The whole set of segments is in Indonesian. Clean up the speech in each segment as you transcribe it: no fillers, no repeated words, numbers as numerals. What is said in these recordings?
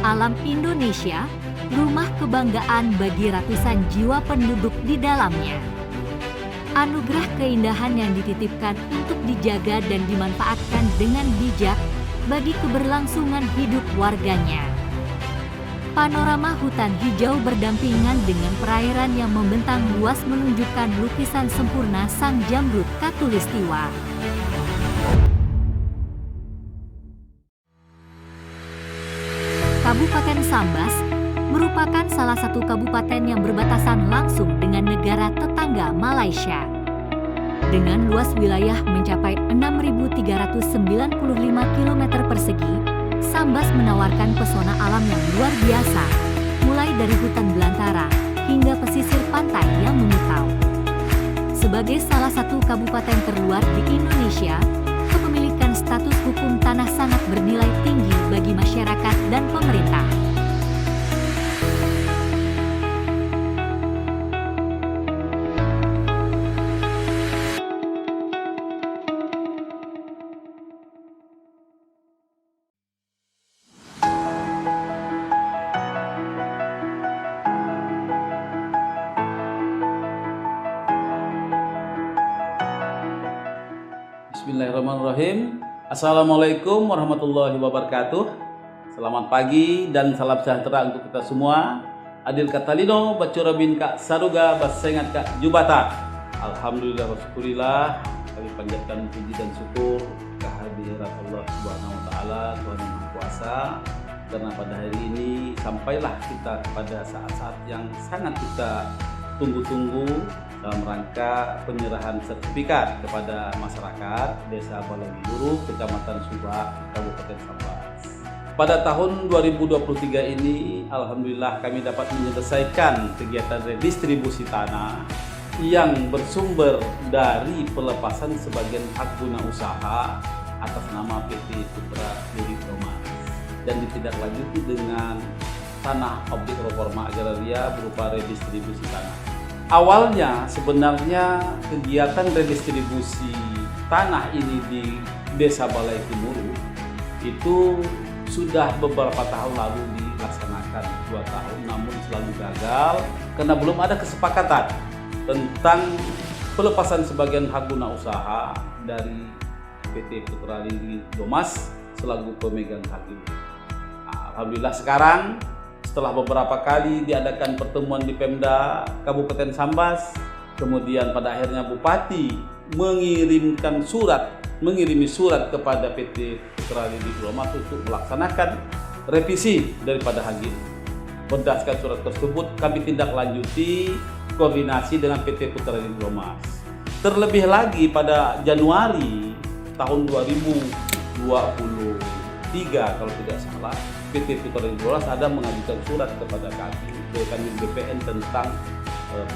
alam Indonesia, rumah kebanggaan bagi ratusan jiwa penduduk di dalamnya. Anugerah keindahan yang dititipkan untuk dijaga dan dimanfaatkan dengan bijak bagi keberlangsungan hidup warganya. Panorama hutan hijau berdampingan dengan perairan yang membentang luas menunjukkan lukisan sempurna Sang Jamrud Katulistiwa. Kabupaten Sambas merupakan salah satu kabupaten yang berbatasan langsung dengan negara tetangga Malaysia. Dengan luas wilayah mencapai 6.395 km persegi, Sambas menawarkan pesona alam yang luar biasa, mulai dari hutan belantara hingga pesisir pantai yang memukau. Sebagai salah satu kabupaten terluar di Indonesia, kepemilikan status hukum tanah sangat bernilai tinggi bagi masyarakat dan pemerintah. Bismillahirrahmanirrahim. Assalamualaikum warahmatullahi wabarakatuh. Selamat pagi dan salam sejahtera untuk kita semua. Adil katalino bacura bin kak saruga basengat kak jubata. Alhamdulillah wasyukurillah. Kami panjatkan puji dan syukur kehadirat Allah Subhanahu wa taala, Tuhan yang Maha Kuasa. Karena pada hari ini sampailah kita kepada saat-saat yang sangat kita tunggu-tunggu dalam rangka penyerahan sertifikat kepada masyarakat Desa Balai Guru, Kecamatan Subak, Kabupaten Sambas. Pada tahun 2023 ini, alhamdulillah kami dapat menyelesaikan kegiatan redistribusi tanah yang bersumber dari pelepasan sebagian hak guna usaha atas nama PT Putra Duri Thomas dan ditindaklanjuti dengan tanah objek reforma agraria berupa redistribusi tanah. Awalnya sebenarnya kegiatan redistribusi tanah ini di Desa Balai Timuru itu sudah beberapa tahun lalu dilaksanakan 2 tahun, namun selalu gagal karena belum ada kesepakatan tentang pelepasan sebagian hak guna usaha dari PT Putra Duri Thomas selaku pemegang hak ini. Alhamdulillah sekarang setelah beberapa kali diadakan pertemuan di Pemda Kabupaten Sambas, kemudian pada akhirnya Bupati mengirimi surat kepada PT Putra Duri Thomas untuk melaksanakan revisi daripada hak ini. Berdasarkan surat tersebut, kami tindak lanjuti koordinasi dengan PT Putra Duri Thomas. Terlebih lagi pada Januari tahun 2023 kalau tidak salah, PT Putra Duri Thomas ada mengajukan surat kepada kami BPN tentang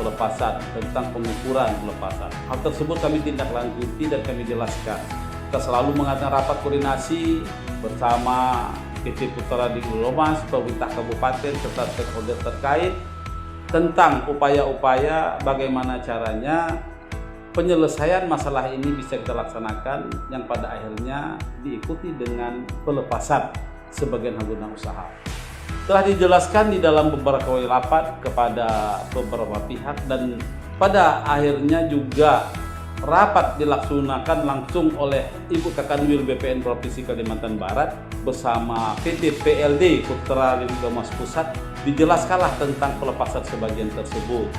pelepasan, tentang pengukuran pelepasan. Hal tersebut kami tindak lanjuti dan kami jelaskan. Kita selalu mengadakan rapat koordinasi bersama PT Putra Duri Thomas, pemerintah kabupaten serta stakeholder terkait tentang upaya-upaya bagaimana caranya penyelesaian masalah ini bisa kita laksanakan yang pada akhirnya diikuti dengan pelepasan sebagian hak guna usaha. Telah dijelaskan di dalam beberapa kali rapat kepada beberapa pihak dan pada akhirnya juga rapat dilaksanakan langsung oleh Ibu Kakanwil BPN Provinsi Kalimantan Barat bersama PT PLD Putra Duri Thomas Pusat. Dijelaskanlah tentang pelepasan sebagian tersebut.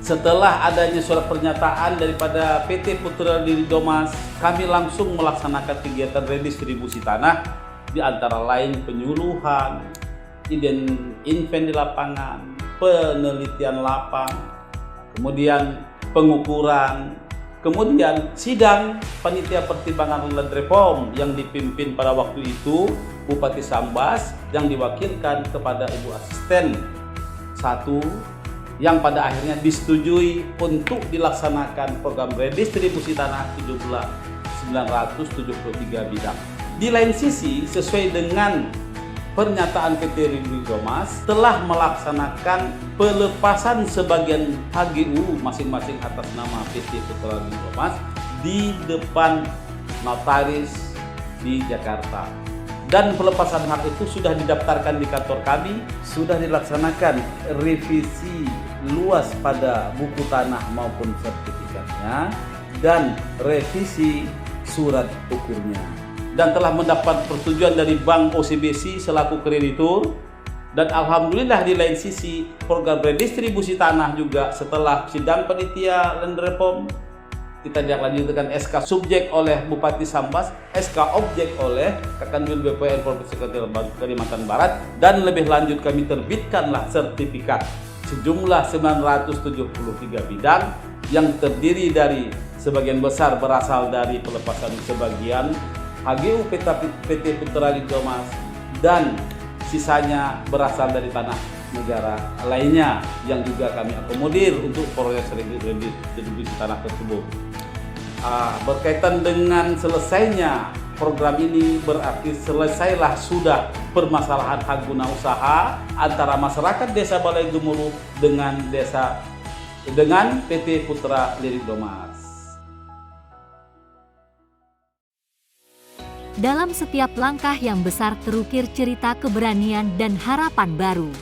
Setelah adanya surat pernyataan daripada PT Putra Duri Thomas, kami langsung melaksanakan kegiatan redistribusi tanah, di antara lain penyuluhan, invent di lapangan, penelitian lapang, kemudian pengukuran, kemudian sidang panitia pertimbangan land reform yang dipimpin pada waktu itu Bupati Sambas yang diwakilkan kepada Ibu Asisten 1 yang pada akhirnya disetujui untuk dilaksanakan program redistribusi tanah sejumlah 973 bidang. Di lain sisi, sesuai dengan pernyataan PT Duri Thomas telah melaksanakan pelepasan sebagian HGU masing-masing atas nama PT Putra Duri Thomas di depan notaris di Jakarta. dan pelepasan hak itu sudah didaftarkan di kantor kami, sudah dilaksanakan revisi luas pada buku tanah maupun sertifikatnya, dan revisi surat ukurnya. Dan telah mendapat persetujuan dari Bank OCBC selaku kreditur. Dan alhamdulillah di lain sisi program redistribusi tanah juga setelah sidang panitia Land Reform kita dilanjutkan SK subjek oleh Bupati Sambas, SK objek oleh Kakanwil BPN Provinsi Kalimantan Barat, dan lebih lanjut kami terbitkanlah sertifikat sejumlah 973 bidang yang terdiri dari sebagian besar berasal dari pelepasan sebagian HGU PT Putra Lidomas dan sisanya berasal dari tanah negara lainnya yang juga kami akomodir untuk proses redistribusi tanah tersebut. Berkaitan dengan selesainya program ini berarti selesailah sudah permasalahan hak guna usaha antara masyarakat Desa Balai Gemuruh dengan PT Putra Lirik Domas. Dalam setiap langkah yang besar terukir cerita keberanian dan harapan baru.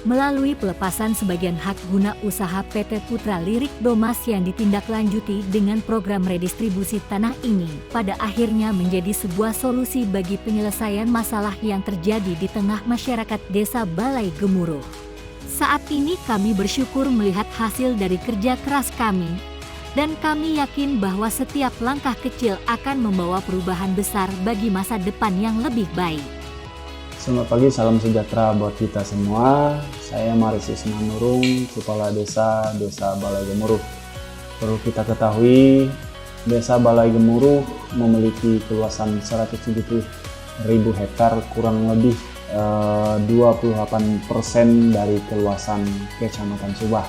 Melalui pelepasan sebagian hak guna usaha PT Putra Lirik Domas yang ditindaklanjuti dengan program redistribusi tanah ini, pada akhirnya menjadi sebuah solusi bagi penyelesaian masalah yang terjadi di tengah masyarakat Desa Balai Gemuruh. Saat ini kami bersyukur melihat hasil dari kerja keras kami, dan kami yakin bahwa setiap langkah kecil akan membawa perubahan besar bagi masa depan yang lebih baik. Selamat pagi, salam sejahtera buat kita semua. Saya Marisis Manurung, Kepala Desa Balai Gemuruh. Perlu kita ketahui, Desa Balai Gemuruh memiliki keluasan 170.000 hektar, kurang lebih 28% dari keluasan Kecamatan Subah.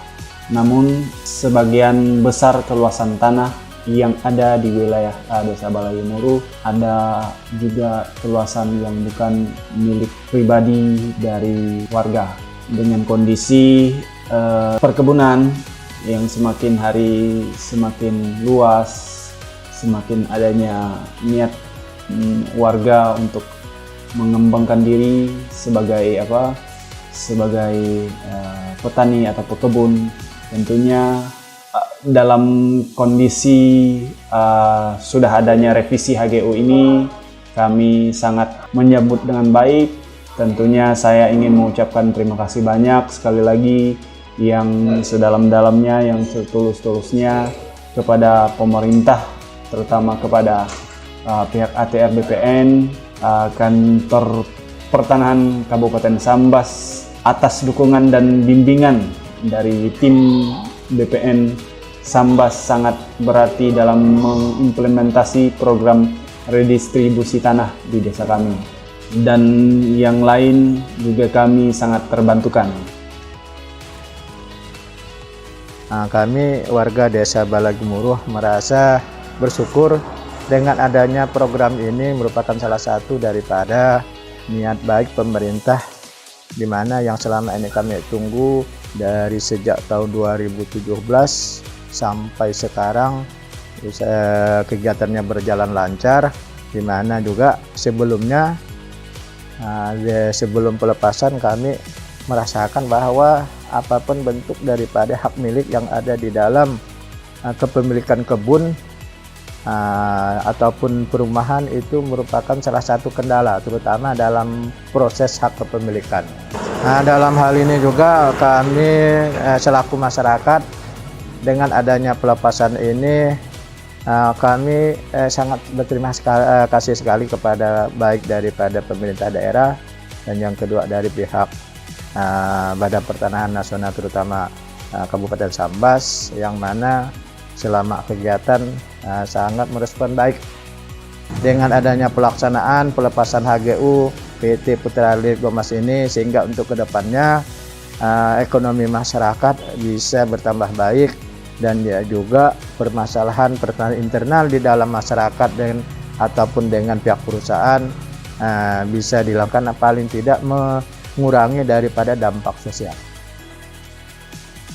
Namun, sebagian besar keluasan tanah yang ada di wilayah Desa Balai Gemuruh ada juga keluasan yang bukan milik pribadi dari warga, dengan kondisi perkebunan yang semakin hari semakin luas, semakin adanya niat warga untuk mengembangkan diri sebagai petani atau pekebun. Tentunya dalam kondisi sudah adanya revisi HGU ini, kami sangat menyambut dengan baik. Tentunya saya ingin mengucapkan terima kasih banyak sekali lagi yang sedalam-dalamnya, yang setulus-tulusnya kepada pemerintah, terutama kepada pihak ATR BPN, Kantor Pertanahan Kabupaten Sambas, atas dukungan dan bimbingan dari tim BPN Sambas sangat berarti dalam mengimplementasi program redistribusi tanah di desa kami. Dan yang lain juga kami sangat terbantukan. Kami warga Desa Balai Gemuruh merasa bersyukur dengan adanya program ini, merupakan salah satu daripada niat baik pemerintah, di mana yang selama ini kami tunggu dari sejak tahun 2017 sampai sekarang kegiatannya berjalan lancar, di mana juga sebelumnya sebelum pelepasan kami merasakan bahwa apapun bentuk daripada hak milik yang ada di dalam kepemilikan kebun ataupun perumahan itu merupakan salah satu kendala, terutama dalam proses hak kepemilikan. Dalam hal ini juga kami selaku masyarakat, dengan adanya pelepasan ini kami sangat berterima kasih sekali kepada baik daripada pemerintah daerah dan yang kedua dari pihak Badan Pertanahan Nasional, terutama Kabupaten Sambas, yang mana selama kegiatan sangat merespon baik dengan adanya pelaksanaan pelepasan HGU PT Putra Lirik Domas ini, sehingga untuk kedepannya ekonomi masyarakat bisa bertambah baik, dan juga permasalahan pertanian internal di dalam masyarakat ataupun dengan pihak perusahaan bisa dilakukan, paling tidak mengurangi daripada dampak sosial.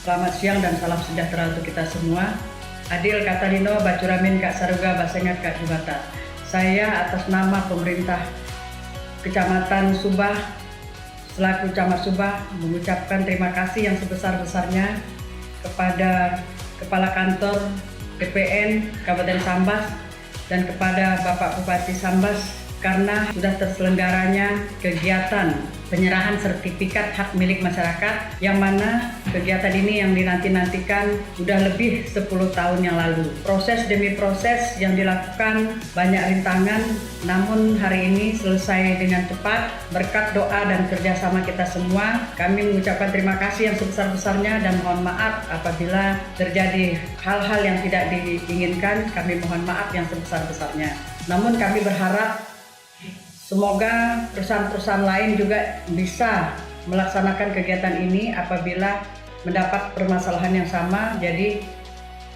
Selamat siang dan salam sejahtera untuk kita semua. Adil Katalino, Bacuramin Kak Saruga, Basengat Kak Jubata. Saya atas nama pemerintah Kecamatan Subah selaku Camat Subah mengucapkan terima kasih yang sebesar-besarnya kepada Kepala Kantor BPN Kabupaten Sambas dan kepada Bapak Bupati Sambas karena sudah terselenggaranya kegiatan penyerahan sertifikat hak milik masyarakat, yang mana kegiatan ini yang dinanti-nantikan sudah lebih 10 tahun yang lalu. Proses demi proses yang dilakukan banyak rintangan, namun hari ini selesai dengan cepat berkat doa dan kerjasama kita semua. Kami mengucapkan terima kasih yang sebesar-besarnya dan mohon maaf apabila terjadi hal-hal yang tidak diinginkan. Kami mohon maaf yang sebesar-besarnya. Namun kami berharap semoga perusahaan-perusahaan lain juga bisa melaksanakan kegiatan ini apabila mendapat permasalahan yang sama. Jadi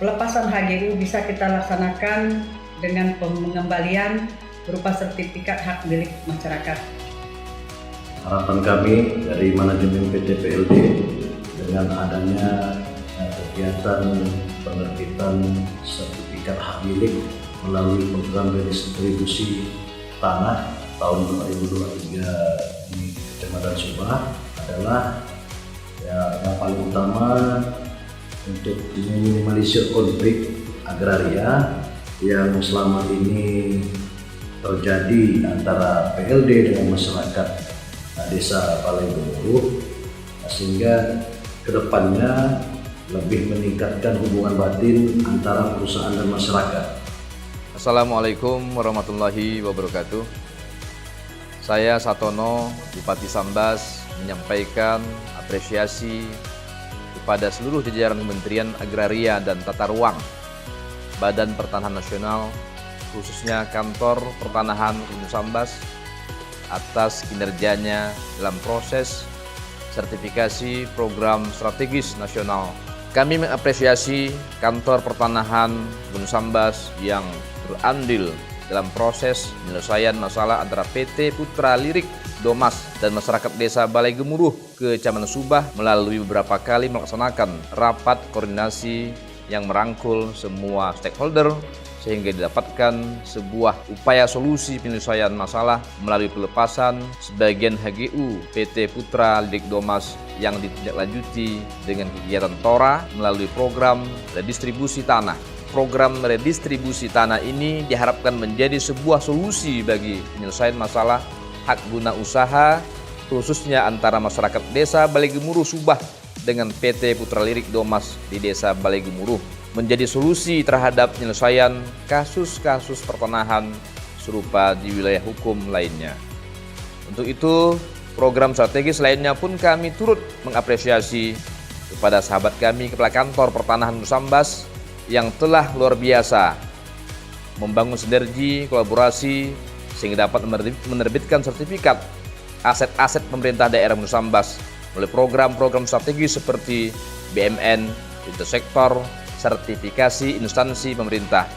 pelepasan HGU bisa kita laksanakan dengan pengembalian berupa sertifikat hak milik masyarakat. Harapan kami dari manajemen PT PLD dengan adanya kegiatan penerbitan sertifikat hak milik melalui program redistribusi tanah tahun 2023 di Kecamatan Subah adalah yang paling utama untuk meminimalisir konflik agraria yang selama ini terjadi antara PLD dengan masyarakat Desa Balai Gemuruh, sehingga kedepannya lebih meningkatkan hubungan batin antara perusahaan dan masyarakat. Assalamualaikum warahmatullahi wabarakatuh. Saya Satono, Bupati Sambas, menyampaikan apresiasi kepada seluruh jajaran Kementerian Agraria dan Tata Ruang, Badan Pertanahan Nasional, khususnya Kantor Pertanahan Gunung Sambas, atas kinerjanya dalam proses sertifikasi program strategis nasional. Kami mengapresiasi Kantor Pertanahan Gunung Sambas yang berandil dalam proses penyelesaian masalah antara PT Putra Lirik Domas dan masyarakat Desa Balai Gemuruh Kecamatan Subah melalui beberapa kali melaksanakan rapat koordinasi yang merangkul semua stakeholder sehingga didapatkan sebuah upaya solusi penyelesaian masalah melalui pelepasan sebagian HGU PT Putra Lirik Domas yang ditindaklanjuti dengan kegiatan TORA melalui program redistribusi tanah. Program redistribusi tanah ini diharapkan menjadi sebuah solusi bagi penyelesaian masalah hak guna usaha, khususnya antara masyarakat Desa Balai Gemuruh Subah dengan PT Putra Lirik Domas di Desa Balai Gemuruh, menjadi solusi terhadap penyelesaian kasus-kasus pertanahan serupa di wilayah hukum lainnya. Untuk itu, program strategis lainnya pun kami turut mengapresiasi kepada sahabat kami Kepala Kantor Pertanahan Gunung Sambas yang telah luar biasa membangun sinergi kolaborasi sehingga dapat menerbitkan sertifikat aset-aset pemerintah daerah Gunung Sambas melalui program-program strategis seperti BMN, intersektor, sertifikasi instansi pemerintah.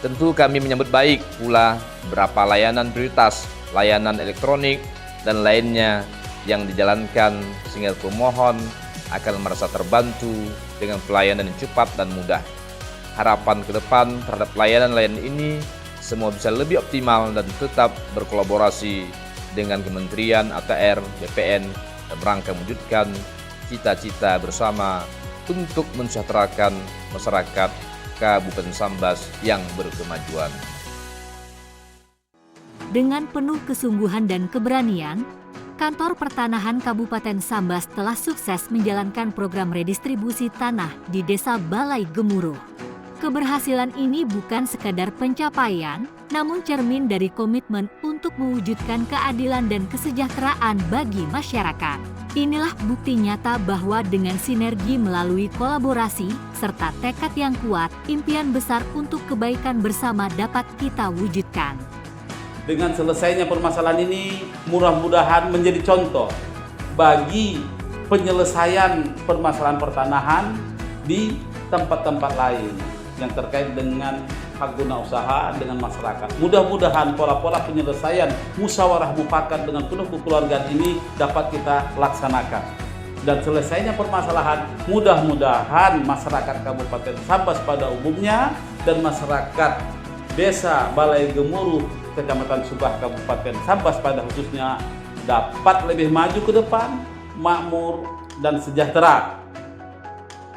Tentu kami menyambut baik pula beberapa layanan prioritas, layanan elektronik, dan lainnya yang dijalankan sehingga pemohon akan merasa terbantu dengan pelayanan yang cepat dan mudah. Harapan ke depan terhadap layanan-layanan ini semua bisa lebih optimal dan tetap berkolaborasi dengan Kementerian ATR, BPN dalam rangka mewujudkan cita-cita bersama untuk mensejahterakan masyarakat Kabupaten Sambas yang berkemajuan. Dengan penuh kesungguhan dan keberanian, Kantor Pertanahan Kabupaten Sambas telah sukses menjalankan program redistribusi tanah di Desa Balai Gemuruh. Keberhasilan ini bukan sekadar pencapaian, namun cermin dari komitmen untuk mewujudkan keadilan dan kesejahteraan bagi masyarakat. Inilah bukti nyata bahwa dengan sinergi melalui kolaborasi serta tekad yang kuat, impian besar untuk kebaikan bersama dapat kita wujudkan. Dengan selesainya permasalahan ini, mudah-mudahan menjadi contoh bagi penyelesaian permasalahan pertanahan di tempat-tempat lain yang terkait dengan hak guna usaha dengan masyarakat. Mudah-mudahan pola-pola penyelesaian musyawarah mufakat dengan penuh kekeluargaan ini dapat kita laksanakan. Dan selesainya permasalahan, mudah-mudahan masyarakat Kabupaten Sambas pada umumnya dan masyarakat Desa Balai Gemuruh Kecamatan Subah Kabupaten Sambas pada khususnya dapat lebih maju ke depan, makmur dan sejahtera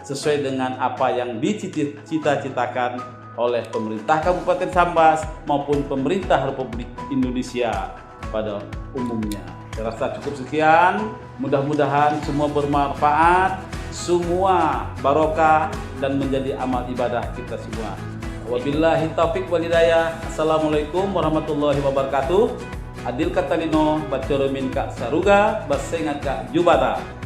sesuai dengan apa yang dicita-citakan oleh pemerintah Kabupaten Sambas maupun pemerintah Republik Indonesia pada umumnya. Saya rasa cukup sekian, mudah-mudahan semua bermanfaat, semua barokah dan menjadi amal ibadah kita semua. Wabillahi taufiq wal hidayah. Assalamualaikum warahmatullahi wabarakatuh. Adil Katalino Bacoro Min Kak Saruga Basengat Kak Jubata.